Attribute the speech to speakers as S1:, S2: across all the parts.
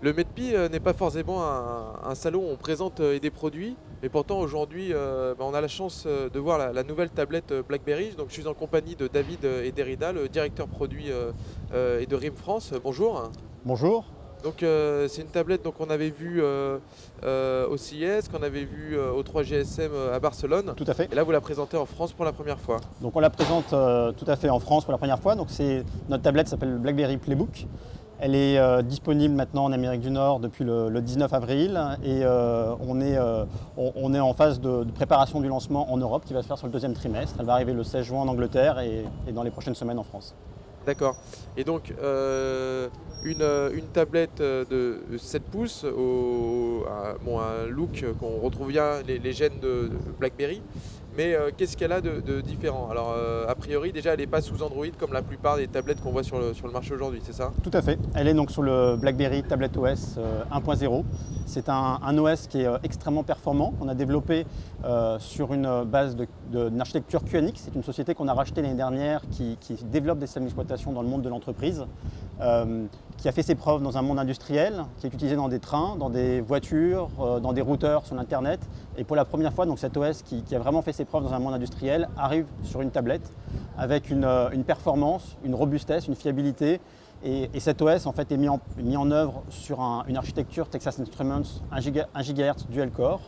S1: Le MEDPI n'est pas forcément un salon où on présente des produits, mais pourtant aujourd'hui on a la chance de voir la nouvelle tablette BlackBerry. Donc je suis en compagnie de David et Derrida, le directeur produit et de RIM France. Bonjour.
S2: Bonjour.
S1: Donc c'est une tablette qu'on avait vue au CES, qu'on avait vue au 3GSM à Barcelone.
S2: Tout à fait.
S1: Et là vous la présentez en France pour la première fois.
S2: Donc on la présente tout à fait en France pour la première fois. Donc notre tablette s'appelle BlackBerry Playbook. Elle est disponible maintenant en Amérique du Nord depuis le 19 avril et on est en phase de préparation du lancement en Europe qui va se faire sur le deuxième trimestre. Elle va arriver le 16 juin en Angleterre et dans les prochaines semaines en France.
S1: D'accord. Et donc une tablette de 7 pouces, un look qu'on retrouve bien les gènes de BlackBerry. Mais qu'est-ce qu'elle a de différent? Alors a priori déjà elle n'est pas sous Android comme la plupart des tablettes qu'on voit sur le marché aujourd'hui, c'est ça?
S2: Tout à fait. Elle est donc sur le BlackBerry Tablet OS 1.0. C'est un OS qui est extrêmement performant. On a développé sur une base d'une architecture QNX. C'est une société qu'on a rachetée l'année dernière qui développe des systèmes d'exploitation dans le monde de l'entreprise, qui a fait ses preuves dans un monde industriel, qui est utilisé dans des trains, dans des voitures, dans des routeurs, sur l'Internet. Et pour la première fois, donc cet OS qui a vraiment fait ses preuves dans un monde industriel arrive sur une tablette avec une performance, une robustesse, une fiabilité. Et cet OS en fait, est mis en œuvre sur une architecture Texas Instruments 1 GHz dual core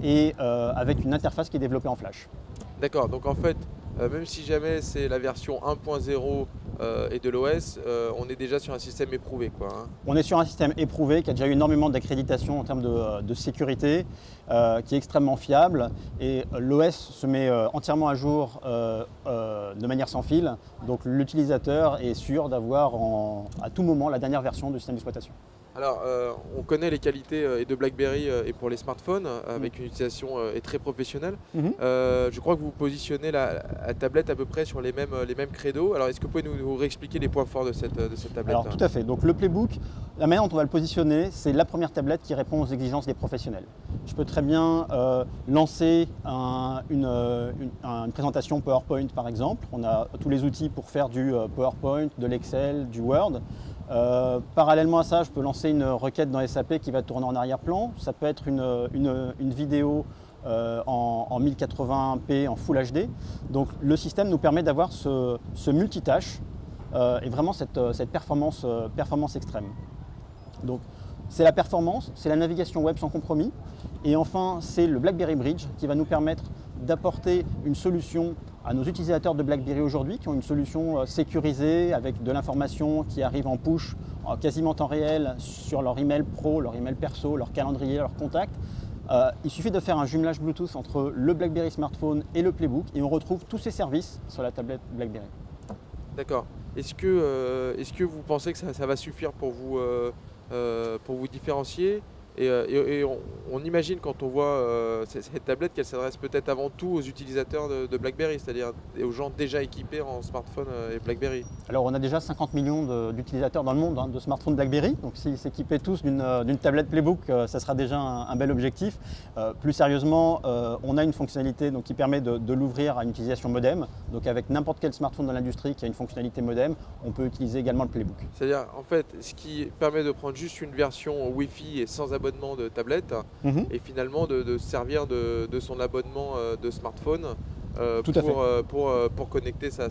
S2: et avec une interface qui est développée en Flash.
S1: D'accord, donc en fait, même si jamais c'est la version 1.0 et de l'OS, on est déjà sur un système éprouvé, quoi, hein.
S2: On est sur un système éprouvé qui a déjà eu énormément d'accréditation en termes de sécurité, qui est extrêmement fiable. Et l'OS se met entièrement à jour de manière sans fil. Donc l'utilisateur est sûr d'avoir à tout moment la dernière version du système d'exploitation.
S1: Alors, on connaît les qualités de BlackBerry et pour les smartphones, avec une utilisation très professionnelle. Je crois que vous positionnez la tablette à peu près sur les mêmes credos. Alors, est-ce que vous pouvez nous réexpliquer les points forts de cette tablette?
S2: Alors, tout à fait. Donc, le Playbook, la manière dont on va le positionner, c'est la première tablette qui répond aux exigences des professionnels. Je peux très bien lancer une présentation PowerPoint, par exemple. On a tous les outils pour faire du PowerPoint, de l'Excel, du Word. Parallèlement à ça, je peux lancer une requête dans SAP qui va tourner en arrière-plan. Ça peut être une vidéo en 1080p en Full HD. Donc le système nous permet d'avoir ce multitâche et vraiment cette performance extrême. Donc c'est la performance, c'est la navigation web sans compromis. Et enfin, c'est le BlackBerry Bridge qui va nous permettre d'apporter une solution à nos utilisateurs de BlackBerry aujourd'hui qui ont une solution sécurisée avec de l'information qui arrive en push quasiment en temps réel sur leur email pro, leur email perso, leur calendrier, leurs contacts. Il suffit de faire un jumelage Bluetooth entre le BlackBerry smartphone et le Playbook et on retrouve tous ces services sur la tablette BlackBerry.
S1: D'accord. Est-ce que vous pensez que ça va suffire pour vous différencier? Et on imagine quand on voit cette tablette qu'elle s'adresse peut-être avant tout aux utilisateurs de BlackBerry, c'est-à-dire aux gens déjà équipés en smartphone et BlackBerry.
S2: Alors on a déjà 50 millions d'utilisateurs dans le monde de smartphones BlackBerry, donc s'ils s'équipaient tous d'une tablette Playbook, ça sera déjà un bel objectif. Plus sérieusement, on a une fonctionnalité qui permet de l'ouvrir à une utilisation modem, donc avec n'importe quel smartphone dans l'industrie qui a une fonctionnalité modem, on peut utiliser également le Playbook.
S1: C'est-à-dire en fait ce qui permet de prendre juste une version Wi-Fi et sans abonnement de tablette et finalement de servir de son abonnement de smartphone pour connecter sa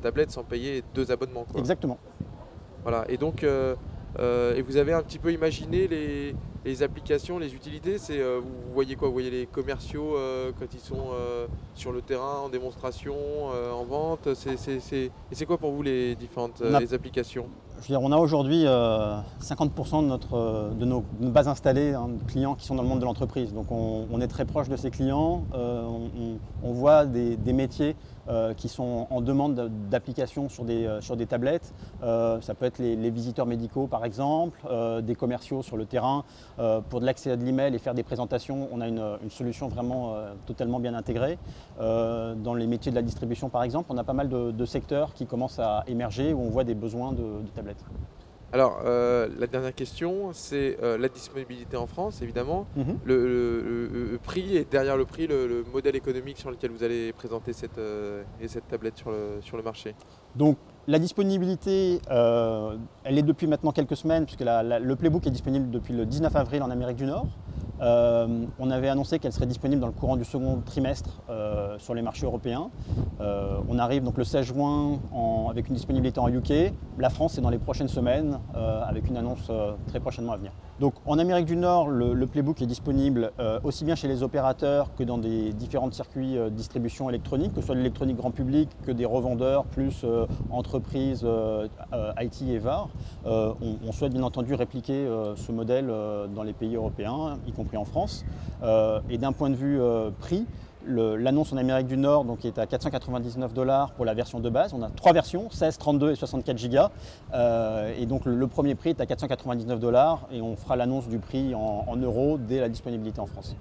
S1: tablette sans payer 2 abonnements, quoi.
S2: Exactement.
S1: Voilà. Et donc et vous avez un petit peu imaginé les applications, les utilités. Vous voyez quoi? Vous voyez les commerciaux quand ils sont sur le terrain, en démonstration, en vente. Et c'est quoi pour vous les différentes les applications?
S2: Je veux dire, on a aujourd'hui 50% de nos bases installées, de clients qui sont dans le monde de l'entreprise. Donc on est très proche de ces clients. On voit des métiers qui sont en demande d'applications sur des tablettes. Ça peut être les visiteurs médicaux par exemple, des commerciaux sur le terrain. Pour de l'accès à de l'email et faire des présentations, on a une solution vraiment totalement bien intégrée. Dans les métiers de la distribution par exemple, on a pas mal de secteurs qui commencent à émerger où on voit des besoins de tablettes.
S1: Alors, la dernière question, c'est la disponibilité en France, évidemment. Le prix et derrière le prix, le modèle économique sur lequel vous allez présenter cette tablette sur le marché.
S2: Donc la disponibilité, elle est depuis maintenant quelques semaines, puisque le Playbook est disponible depuis le 19 avril en Amérique du Nord. On avait annoncé qu'elle serait disponible dans le courant du second trimestre sur les marchés européens. On arrive donc le 16 juin avec une disponibilité en UK. La France, c'est dans les prochaines semaines, avec une annonce très prochainement à venir. Donc en Amérique du Nord, le Playbook est disponible aussi bien chez les opérateurs que dans des différents circuits de distribution électronique, que ce soit l'électronique grand public, que des revendeurs, plus entreprises IT et VAR. On souhaite bien entendu répliquer ce modèle dans les pays européens, y compris en France. Et d'un point de vue prix, l'annonce en Amérique du Nord donc, est à 499 $ pour la version de base. On a 3 versions, 16, 32 et 64 Go. Et donc le premier prix est à 499 $ et on fera l'annonce du prix en euros dès la disponibilité en France.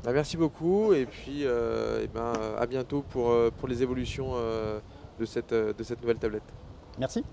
S1: Bah, merci beaucoup et puis à bientôt pour les évolutions de cette nouvelle tablette.
S2: Merci.